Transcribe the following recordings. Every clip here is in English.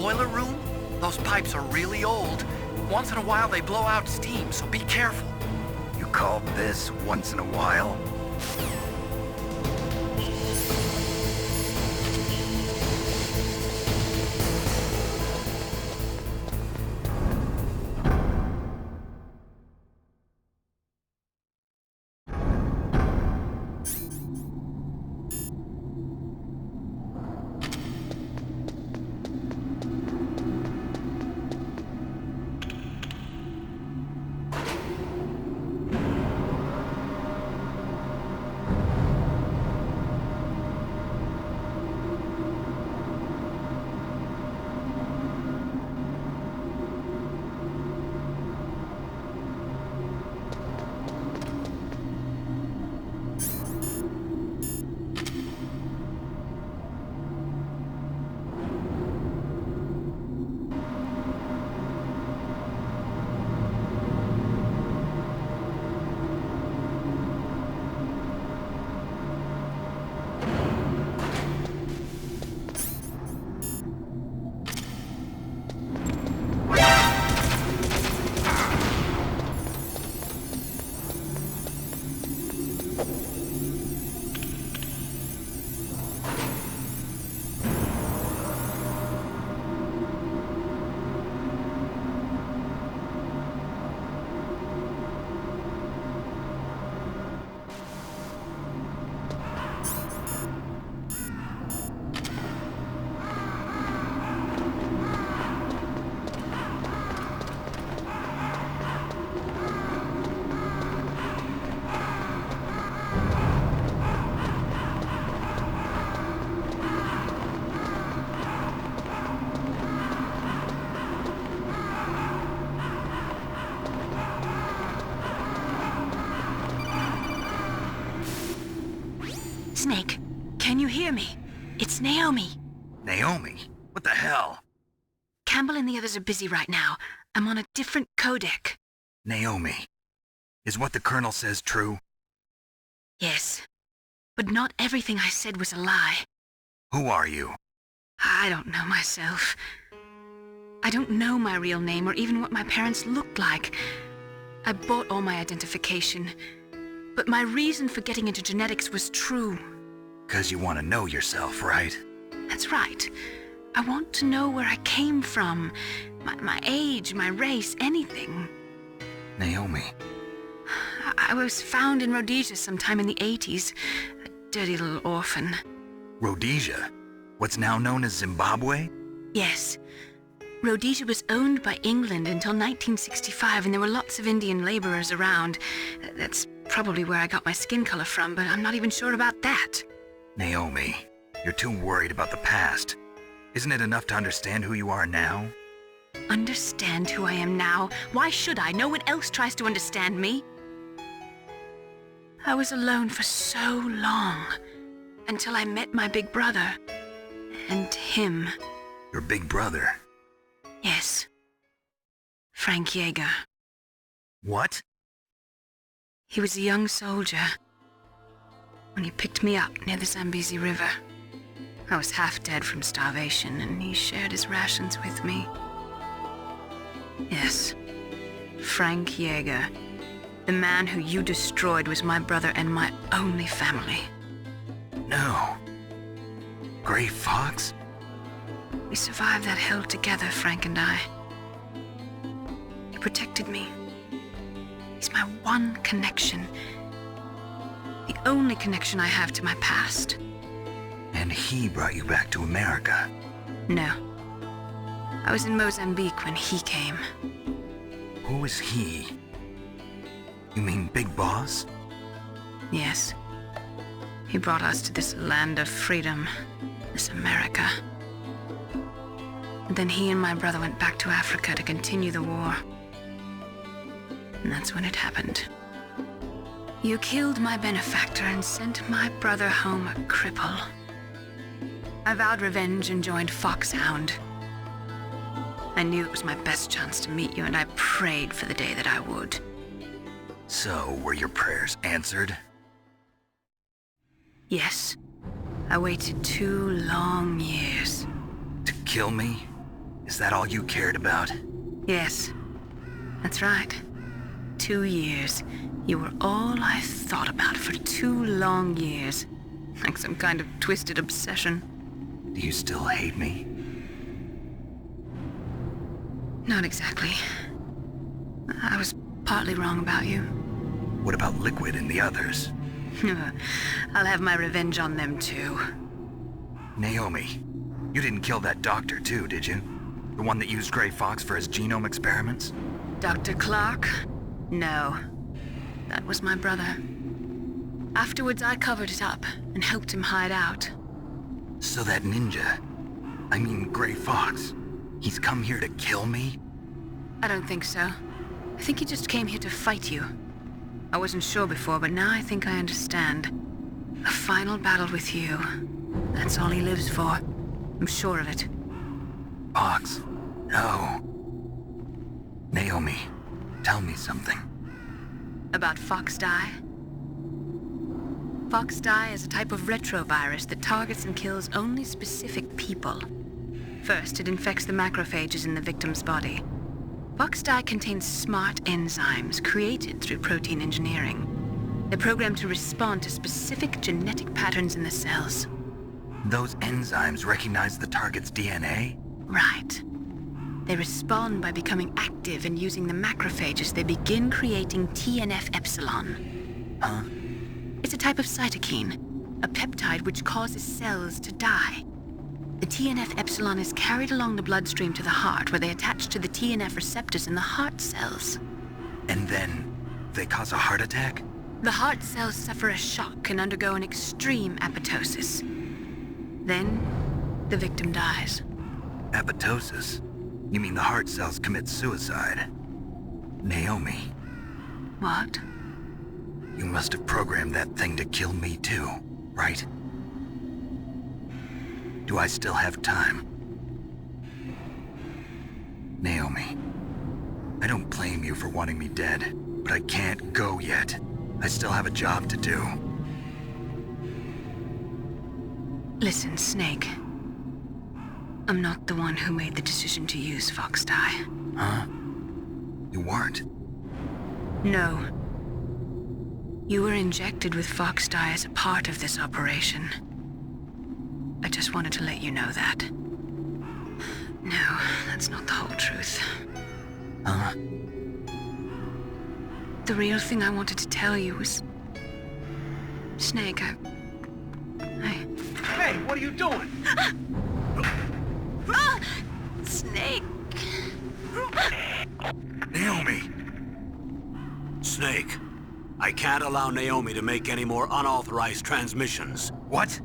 boiler room? Those pipes are really old. Once in a while they blow out steam, so be careful. You call this once in a while? Snake, can you hear me? It's Naomi. Naomi? What the hell? Campbell and the others are busy right now. I'm on a different codec. Naomi, is what the Colonel says true? Yes, but not everything I said was a lie. Who are you? I don't know myself. I don't know my real name or even what my parents looked like. I bought all my identification, but my reason for getting into genetics was true. 'Cause you want to know yourself, right? That's right. I want to know where I came from, my age, my race, anything. Naomi. I was found in Rhodesia sometime in the 80s, a dirty little orphan. Rhodesia? What's now known as Zimbabwe? Yes. Rhodesia was owned by England until 1965, and there were lots of Indian laborers around. That's probably where I got my skin color from, but I'm not even sure about that. Naomi, you're too worried about the past. Isn't it enough to understand who you are now? Understand who I am now? Why should I? No one else tries to understand me. I was alone for so long, until I met my big brother. And him. Your big brother? Yes. Frank Yeager. What? He was a young soldier when he picked me up near the Zambezi River. I was half dead from starvation, and he shared his rations with me. Yes, Frank Yeager. The man who you destroyed was my brother and my only family. No. Gray Fox? We survived that hell together, Frank and I. He protected me. He's my one connection. The only connection I have to my past. And he brought you back to America? No. I was in Mozambique when he came. Who is he? You mean Big Boss? Yes. He brought us to this land of freedom, this America. And then he and my brother went back to Africa to continue the war. And that's when it happened. You killed my benefactor and sent my brother home a cripple. I vowed revenge and joined Foxhound. I knew it was my best chance to meet you, and I prayed for the day that I would. So, were your prayers answered? Yes. I waited 2 long years. To kill me? Is that all you cared about? Yes, that's right. 2 years. You were all I thought about for 2 long years. Like some kind of twisted obsession. Do you still hate me? Not exactly. I was partly wrong about you. What about Liquid and the others? I'll have my revenge on them too. Naomi, you didn't kill that doctor too, did you? The one that used Grey Fox for his genome experiments? Dr. Clark? No. That was my brother. Afterwards, I covered it up and helped him hide out. So that ninja, I mean Grey Fox, he's come here to kill me? I don't think so. I think he just came here to fight you. I wasn't sure before, but now I think I understand. A final battle with you. That's all he lives for. I'm sure of it. Fox, no. Naomi, tell me something. About Fox Die? Fox Die is a type of retrovirus that targets and kills only specific people. First, it infects the macrophages in the victim's body. Fox Die contains smart enzymes created through protein engineering. They're programmed to respond to specific genetic patterns in the cells. Those enzymes recognize the target's DNA? Right. They respond by becoming active and using the macrophages. They begin creating TNF-epsilon. Huh? It's a type of cytokine, a peptide which causes cells to die. The TNF-epsilon is carried along the bloodstream to the heart, where they attach to the TNF receptors in the heart cells. And then they cause a heart attack? The heart cells suffer a shock and undergo an extreme apoptosis. Then, the victim dies. Apoptosis? You mean the heart cells commit suicide? Naomi, What? you must have programmed that thing to kill me too, right? Do I still have time? Naomi, I don't blame you for wanting me dead, but I can't go yet. I still have a job to do. Listen, Snake. I'm not the one who made the decision to use Fox Die. Huh? You weren't? No. You were injected with Fox Die as a part of this operation. I just wanted to let you know that. No, that's not the whole truth. Huh? The real thing I wanted to tell you was... Snake, I... Hey, what are you doing? Ah! Snake! Naomi! Snake, I can't allow Naomi to make any more unauthorized transmissions. What?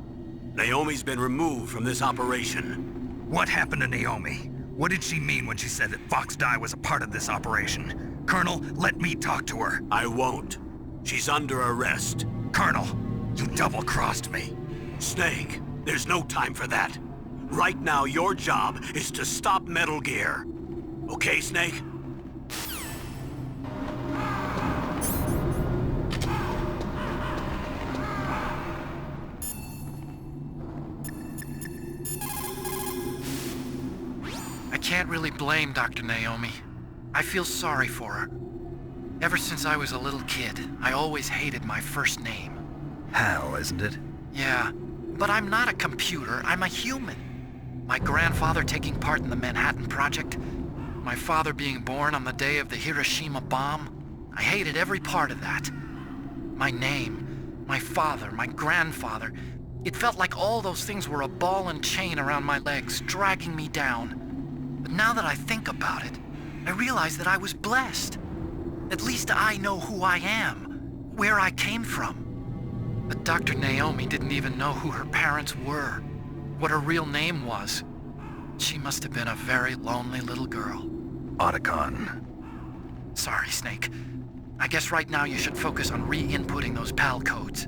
Naomi's been removed from this operation. What happened to Naomi? What did she mean when she said that Fox Die was a part of this operation? Colonel, let me talk to her. I won't. She's under arrest. Colonel, you double-crossed me. Snake, there's no time for that. Right now, your job is to stop Metal Gear. Okay, Snake? I can't really blame Dr. Naomi. I feel sorry for her. Ever since I was a little kid, I always hated my first name. Hal, isn't it? Yeah, but I'm not a computer, I'm a human. My grandfather taking part in the Manhattan Project, my father being born on the day of the Hiroshima bomb. I hated every part of that. My name, my father, my grandfather. It felt like all those things were a ball and chain around my legs, dragging me down. But now that I think about it, I realize that I was blessed. At least I know who I am, where I came from. But Dr. Naomi didn't even know who her parents were, what her real name was. She must have been a very lonely little girl. Otacon. Sorry, Snake. I guess right now you should focus on re-inputting those PAL codes.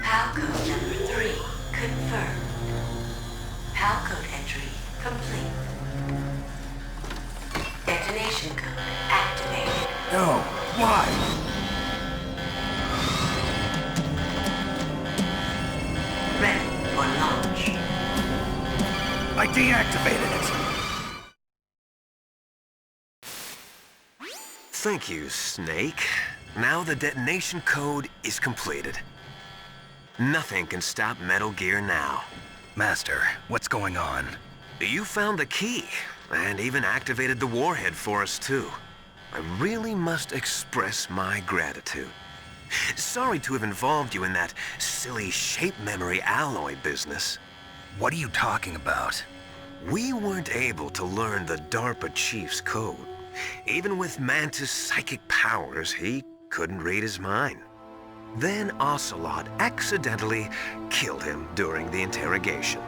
PAL code number 3 confirmed. PAL code entry complete. Detonation code activated. No, why? Ready for launch. I deactivated it. Thank you, Snake. Now the detonation code is completed. Nothing can stop Metal Gear now. Master, what's going on? You found the key, and even activated the warhead for us, too. I really must express my gratitude. Sorry to have involved you in that silly shape memory alloy business. What are you talking about? We weren't able to learn the DARPA chief's code. Even with Mantis' psychic powers, he couldn't read his mind. Then Ocelot accidentally killed him during the interrogation.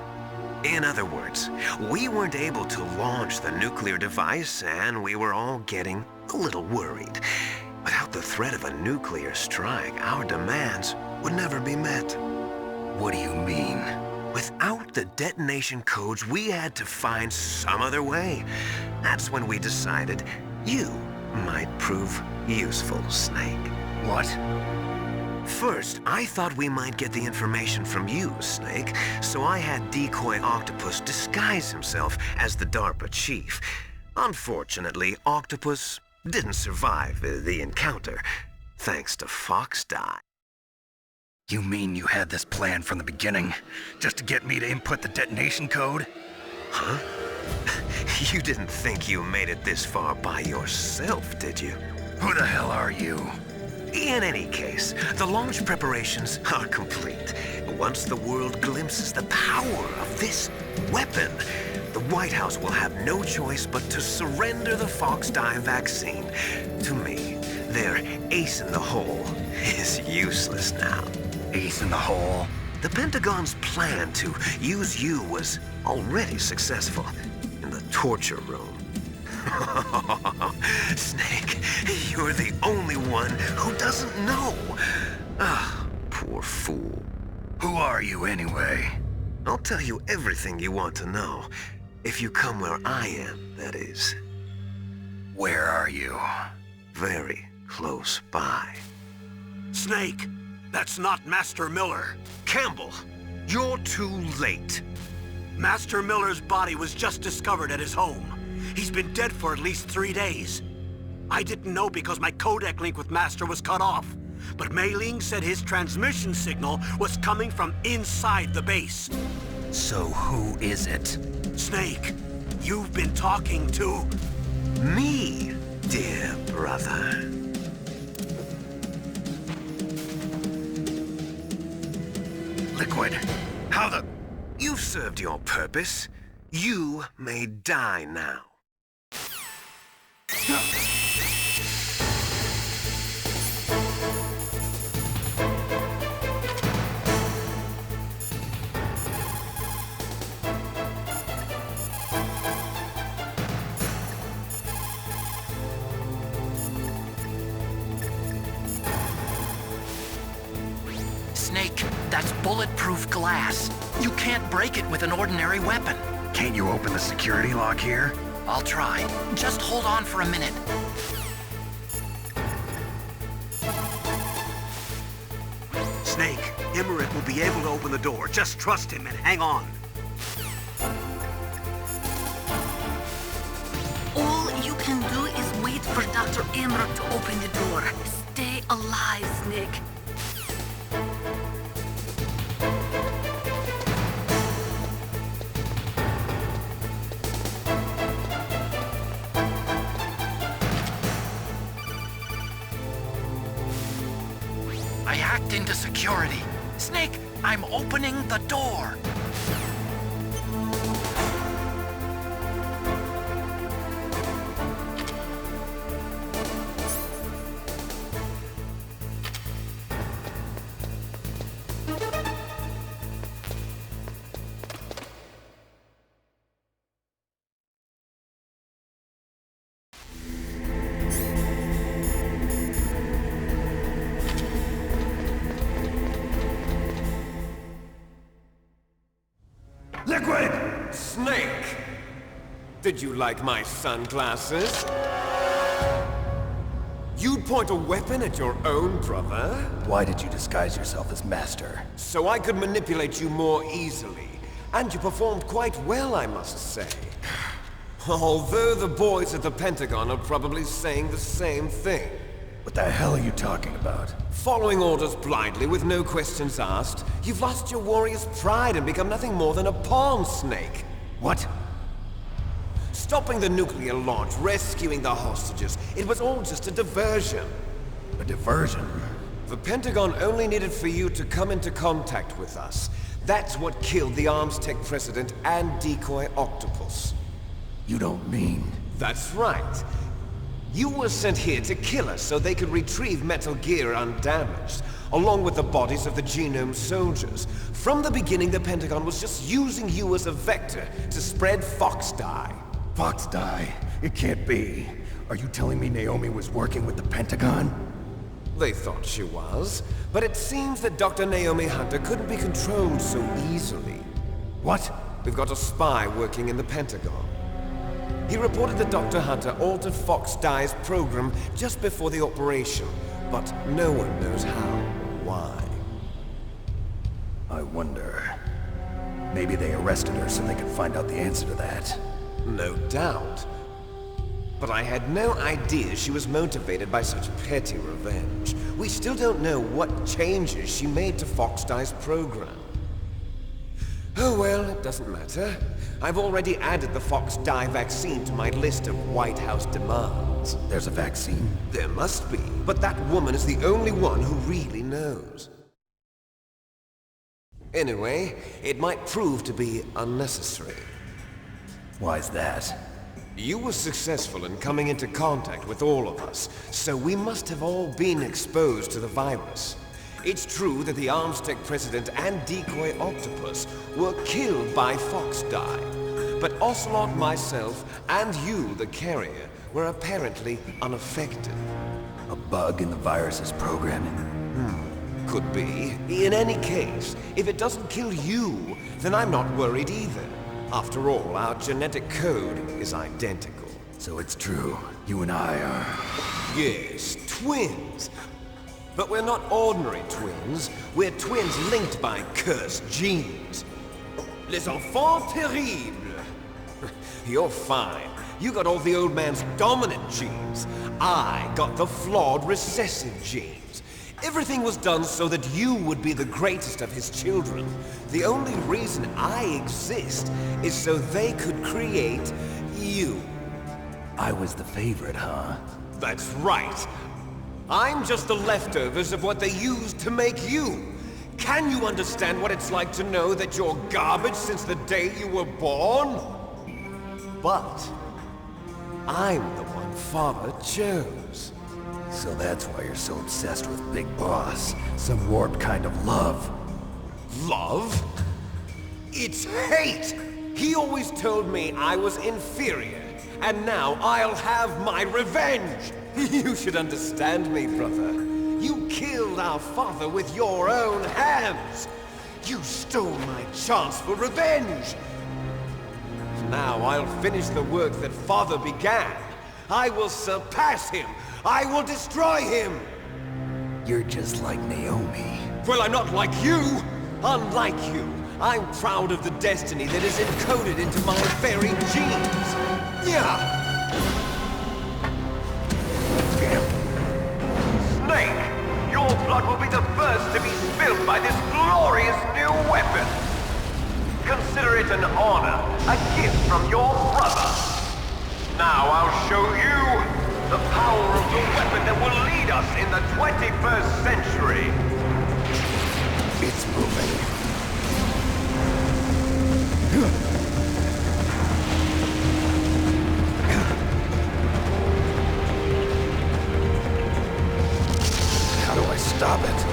In other words, we weren't able to launch the nuclear device, and we were all getting a little worried. Without the threat of a nuclear strike, our demands would never be met. What do you mean? Without the detonation codes, we had to find some other way. That's when we decided you might prove useful, Snake. What? First, I thought we might get the information from you, Snake, so I had Decoy Octopus disguise himself as the DARPA chief. Unfortunately, Octopus didn't survive the encounter, thanks to Fox Die. You mean you had this plan from the beginning, just to get me to input the detonation code? Huh? You didn't think you made it this far by yourself, did you? Who the hell are you? In any case, the launch preparations are complete. Once the world glimpses the power of this weapon, the White House will have no choice but to surrender the Fox Die vaccine to me. Their ace in the hole is useless now. Ace in the hole? The Pentagon's plan to use you was already successful in the torture room. Snake, you're the only one who doesn't know. Ah, poor fool. Who are you anyway? I'll tell you everything you want to know. If you come where I am, that is. Where are you? Very close by. Snake, that's not Master Miller. Campbell, you're too late. Master Miller's body was just discovered at his home. He's been dead for at least 3 days. I didn't know because my codec link with Master was cut off. But Mei Ling said his transmission signal was coming from inside the base. So who is it? Snake, You've been talking to... Me, dear brother. Liquid, how the... You've served your purpose. You may die now. Snake, that's bulletproof glass. You can't break it with an ordinary weapon. Can't you open the security lock here? I'll try. Just hold on for a minute. Snake, Emmerich will be able to open the door. Just trust him and hang on. All you can do is wait for Dr. Emmerich to open the door. Stay alive, Snake. I hacked into security. Snake, I'm opening the door. Liquid! Snake! Did you like my sunglasses? You'd point a weapon at your own brother? Why did you disguise yourself as Master? So I could manipulate you more easily. And you performed quite well, I must say. Although the boys at the Pentagon are probably saying the same thing. What the hell are you talking about? Following orders blindly with no questions asked, you've lost your warrior's pride and become nothing more than a pawn, Snake. What? Stopping the nuclear launch, rescuing the hostages, it was all just a diversion. A diversion? The Pentagon only needed for you to come into contact with us. That's what killed the Armstech president and decoy Octopus. You don't mean... That's right. You were sent here to kill us so they could retrieve Metal Gear undamaged, along with the bodies of the Genome soldiers. From the beginning, the Pentagon was just using you as a vector to spread Fox Die. Fox Die? It can't be. Are you telling me Naomi was working with the Pentagon? They thought she was, but it seems that Dr. Naomi Hunter couldn't be controlled so easily. What? We've got a spy working in the Pentagon. He reported that Dr. Hunter altered Fox Die's program just before the operation, but no one knows how or why. I wonder... Maybe they arrested her so they could find out the answer to that. No doubt. But I had no idea she was motivated by such petty revenge. We still don't know what changes she made to Fox Die's program. Oh well, it doesn't matter. I've already added the Fox Die vaccine to my list of White House demands. There's a vaccine? There must be, but that woman is the only one who really knows. Anyway, it might prove to be unnecessary. Why's that? You were successful in coming into contact with all of us, so we must have all been exposed to the virus. It's true that the Armstech president and decoy Octopus were killed by Fox Die, but Ocelot, myself, and you, the carrier, were apparently unaffected. A bug in the virus's programming? Could be. In any case, if it doesn't kill you, then I'm not worried either. After all, our genetic code is identical. So it's true. You and I are... Yes, twins. But we're not ordinary twins. We're twins linked by cursed genes. Les enfants terribles. You're fine. You got all the old man's dominant genes. I got the flawed recessive genes. Everything was done so that you would be the greatest of his children. The only reason I exist is so they could create you. I was the favorite, huh? That's right. I'm just the leftovers of what they used to make you. Can you understand what it's like to know that you're garbage since the day you were born? But I'm the one Father chose. So that's why you're so obsessed with Big Boss. Some warped kind of love. Love? It's hate! He always told me I was inferior, and now I'll have my revenge! You should understand me, brother. You killed our father with your own hands! You stole my chance for revenge! Now I'll finish the work that Father began. I will surpass him! I will destroy him! You're just like Naomi. Well, I'm not like you! Unlike you, I'm proud of the destiny that is encoded into my very genes! Yeah! Snake! Your blood will be the first to be spilled by this glorious new weapon! Consider it an honor, a gift from your brother! Now I'll show you the power of the weapon that will lead us in the 21st century! It's moving. How do I stop it?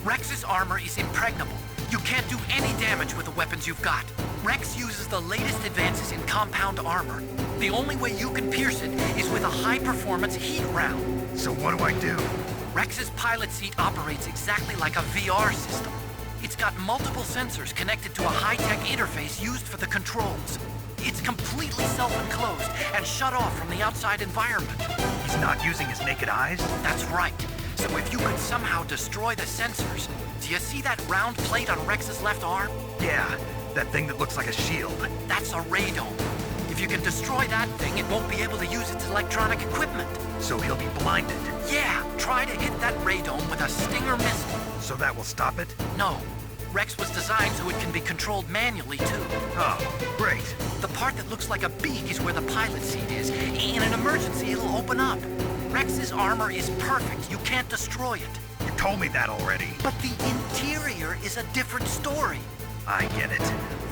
Rex's armor is impregnable. You can't do any damage with the weapons you've got. Rex uses the latest advances in compound armor. The only way you can pierce it is with a high-performance heat round. So what do I do? Rex's pilot seat operates exactly like a VR system. It's got multiple sensors connected to a high-tech interface used for the controls. It's completely self-enclosed and shut off from the outside environment. He's not using his naked eyes? That's right. So if you could somehow destroy the sensors, do you see that round plate on Rex's left arm? Yeah, that thing that looks like a shield. That's a radome. If you can destroy that thing, it won't be able to use its electronic equipment. So he'll be blinded. Yeah, try to hit that radome with a Stinger missile. So that will stop it? No. Rex was designed so it can be controlled manually, too. Oh, great. The part that looks like a beak is where the pilot seat is. In an emergency, it'll open up. Rex's armor is perfect. You can't destroy it. You told me that already. But the interior is a different story. I get it.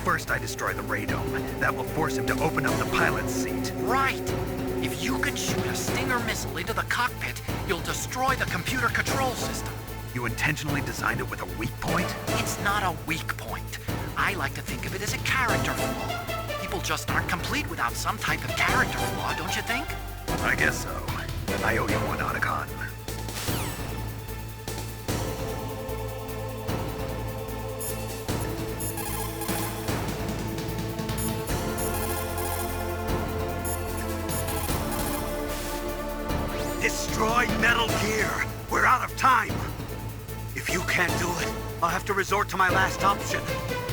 First I destroy the radome. That will force him to open up the pilot's seat. Right. If you can shoot a Stinger missile into the cockpit, you'll destroy the computer control system. You intentionally designed it with a weak point? It's not a weak point. I like to think of it as a character flaw. People just aren't complete without some type of character flaw, don't you think? I guess so. I owe you one, Otacon. Destroy Metal Gear! We're out of time! If you can't do it, I'll have to resort to my last option.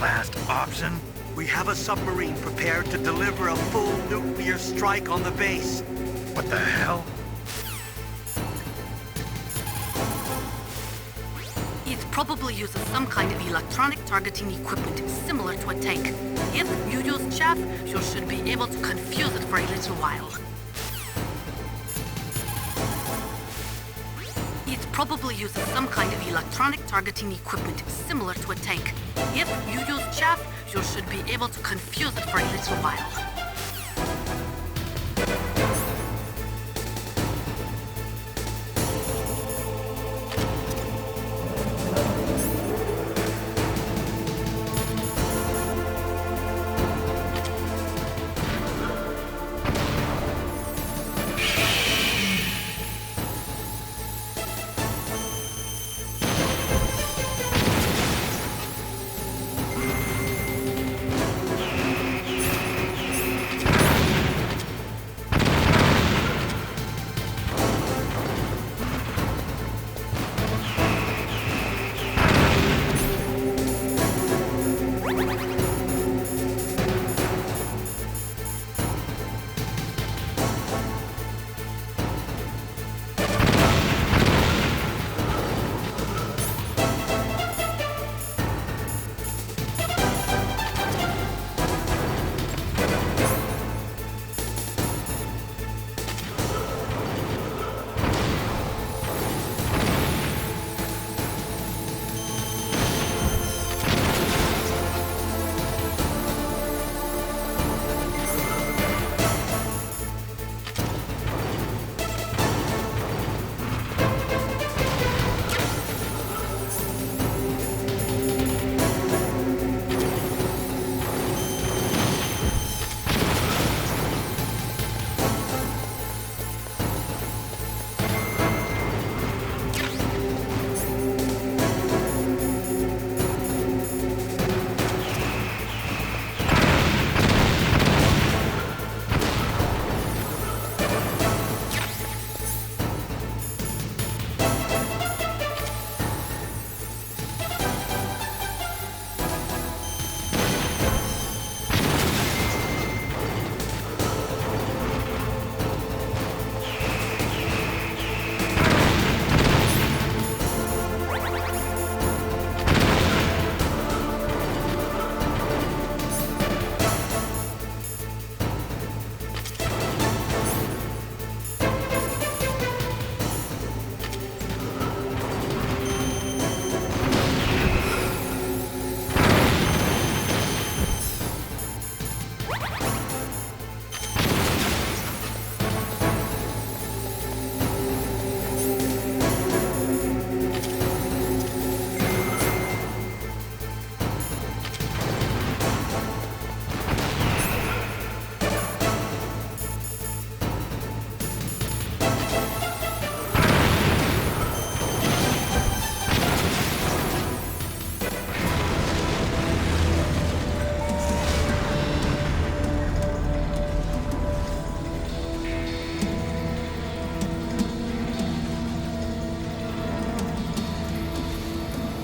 Last option? We have a submarine prepared to deliver a full nuclear strike on the base. What the hell? It probably uses some kind of electronic targeting equipment similar to a tank. If you use chaff, you should be able to confuse it for a little while. It probably uses some kind of electronic targeting equipment similar to a tank. If you use chaff, you should be able to confuse it for a little while.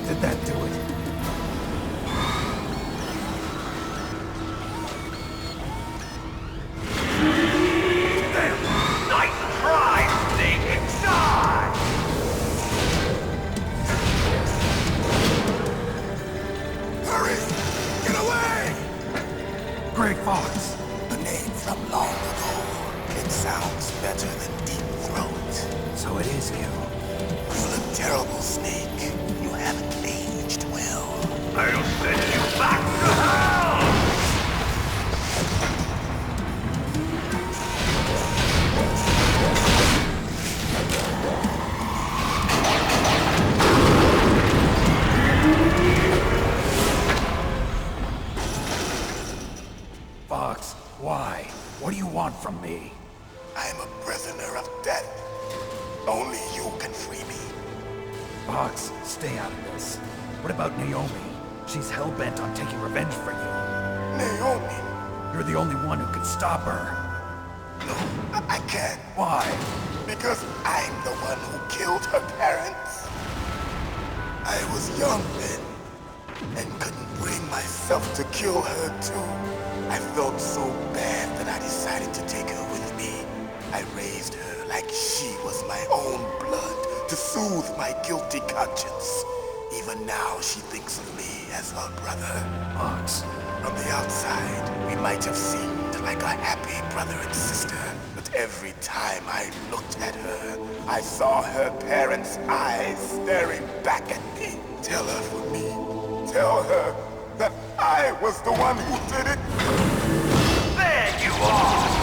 Did that do it? Nice try, Snake! Die! Hurry! Get away! Greg Fox. A name from long ago. It sounds better than Deep Throat. So it is you. You look terrible, Snake. You haven't aged well. I'll send you back to hell! Fox, why? What do you want from me? I am a prisoner of death. Only you can free me. Fox, stay out of this. What about Naomi? She's hell-bent on taking revenge for you. Naomi? You're the only one who can stop her. No, I can't. Why? Because I'm the one who killed her parents. I was young then, and couldn't bring myself to kill her too. I felt so bad that I decided to take her with me. I raised her like she was my own blood to soothe my guilty conscience. Even now, she thinks of me as her brother. Fox. From the outside, we might have seemed like a happy brother and sister, but every time I looked at her, I saw her parents' eyes staring back at me. Tell her for me. Tell her that I was the one who did it. There you are!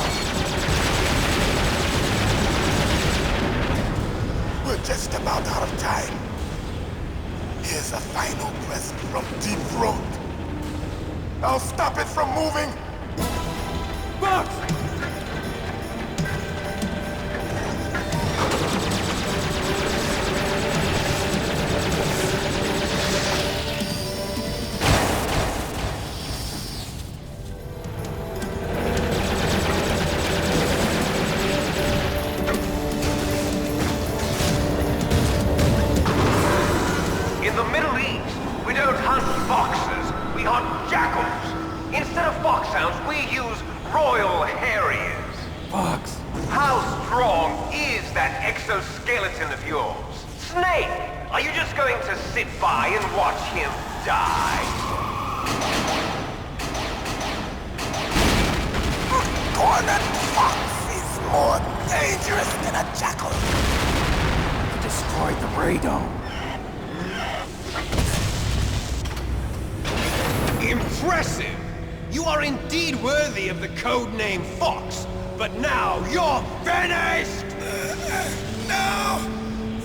We're just about out of time. Here's a final present from Deep Throat. I'll stop it from moving. Fox! In the Middle East, we don't hunt foxes, we hunt jackals. Instead of foxhounds, we use Royal Harriers. Fox! How strong is that exoskeleton of yours? Snake, are you just going to sit by and watch him die? Cornered fox is more dangerous than a jackal. You destroyed the radome. Impressive! You are indeed worthy of the codename Fox, but now you're finished! No!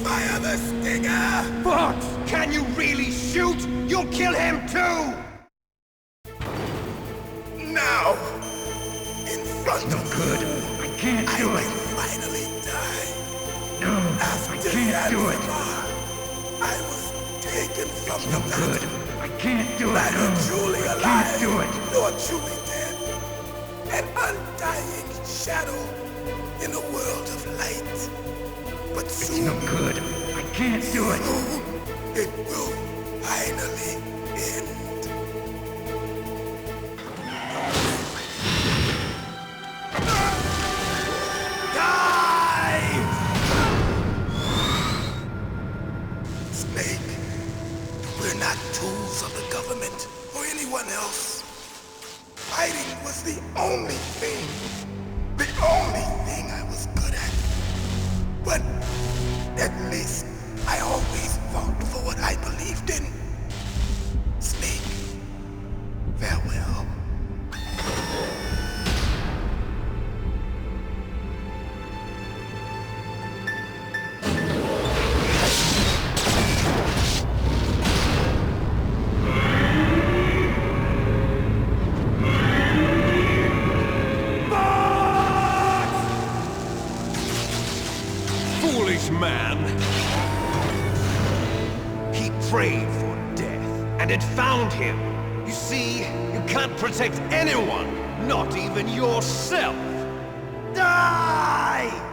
Fire the stinger! Fox! Can you really shoot? You'll kill him too! Now! In front of you, Good. I can't do I it. can finally die. No, After I can't do it. Zanzibar, I was taken from the Good. battle. I can't do it. Neither truly I alive, can't do it. nor truly dead. An undying shadow in a world of light. But soon, No good. I can't do it. soon, it will finally end. Snake, we're not tools of the government or anyone else. Fighting was the only thing I was good at. But at least I always fought for what I believed in. Snake, farewell. Foolish man! He prayed for death, and it found him. You see, you can't protect anyone, not even yourself. Die!